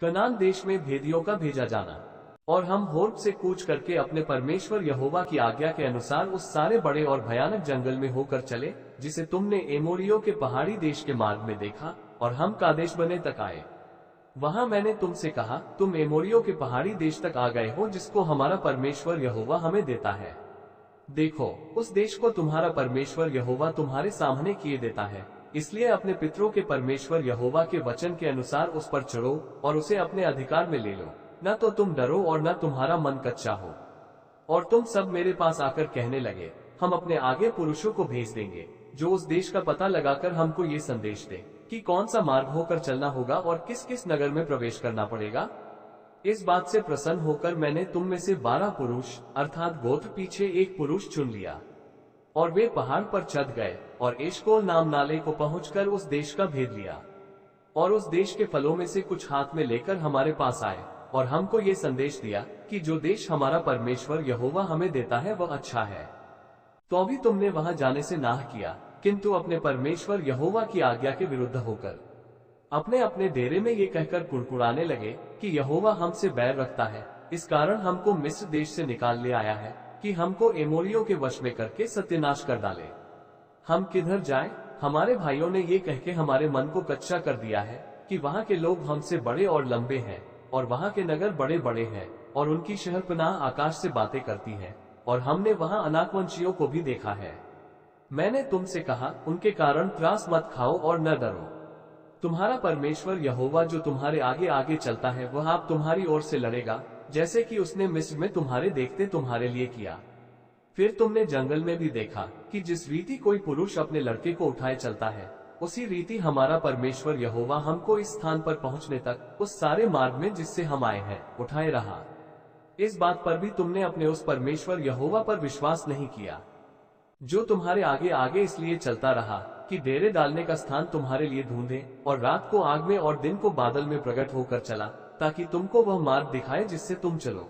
कनान देश में भेदियों का भेजा जाना। और हम होर्ब से कूच करके अपने परमेश्वर यहोवा की आज्ञा के अनुसार उस सारे बड़े और भयानक जंगल में होकर चले, जिसे तुमने एमोरियों के पहाड़ी देश के मार्ग में देखा, और हम कादेश बने तक आए। वहां मैंने तुमसे कहा, तुम एमोरियों के पहाड़ी देश तक आ गए हो, जिसको हमारा परमेश्वर यहोवा हमें देता है। देखो, उस देश को तुम्हारा परमेश्वर यहोवा तुम्हारे सामने किए देता है, इसलिए अपने पितरों के परमेश्वर यहोवा के वचन के अनुसार उस पर चढ़ो और उसे अपने अधिकार में ले लो। न तो तुम डरो और न तुम्हारा मन कच्चा हो। और तुम सब मेरे पास आकर कहने लगे, हम अपने आगे पुरुषों को भेज देंगे, जो उस देश का पता लगाकर हमको ये संदेश दे कि कौन सा मार्ग होकर चलना होगा और किस किस नगर में प्रवेश करना पड़ेगा। इस बात से प्रसन्न होकर मैंने तुम में से 12 पुरुष अर्थात गोत्र पीछे एक पुरुष चुन लिया, और वे पहाड़ पर चढ़ गए और एशकोल नाम नाले को पहुंचकर उस देश का भेद लिया। और उस देश के फलों में से कुछ हाथ में लेकर हमारे पास आए और हमको ये संदेश दिया कि जो देश हमारा परमेश्वर यहोवा हमें देता है वह अच्छा है। तो भी तुमने वहां जाने से नाह किया, किंतु अपने परमेश्वर यहोवा की आज्ञा के विरुद्ध होकर अपने अपने डेरे में ये कहकर कुड़कुड़ाने लगे कि यहोवा हमसे बैर रखता है, इस कारण हमको मिस्र देश से निकाल ले आया है कि हमको एमोरियों के वश में करके सत्यानाश कर डाले। हम किधर जाएं? हमारे भाइयों ने ये कह के हमारे मन को कच्चा कर दिया है कि वहाँ के लोग हमसे बड़े और लंबे हैं, और वहाँ के नगर बड़े बड़े हैं, और उनकी शहरपनाह आकाश से बातें करती हैं, और हमने वहाँ अनाकवंशियों को भी देखा है। मैंने तुमसे कहा, उनके कारण त्रास मत खाओ और न डरो। तुम्हारा परमेश्वर यहोवा जो तुम्हारे आगे आगे चलता है, वह आप तुम्हारी ओर से लड़ेगा, जैसे कि उसने मिस्र में तुम्हारे देखते तुम्हारे लिए किया। फिर तुमने जंगल में भी देखा कि जिस रीति कोई पुरुष अपने लड़के को उठाए चलता है, उसी रीति हमारा परमेश्वर यहोवा हमको इस स्थान पर पहुंचने तक उस सारे मार्ग में जिससे हम आए हैं उठाए रहा। इस बात पर भी तुमने अपने उस परमेश्वर यहोवा पर विश्वास नहीं किया, जो तुम्हारे आगे आगे इसलिए चलता रहा कि डेरे डालने का स्थान तुम्हारे लिए ढूंढे, और रात को आग में और दिन को बादल में प्रकट होकर चला, ताकि तुमको वह मार्ग दिखाए जिससे तुम चलो।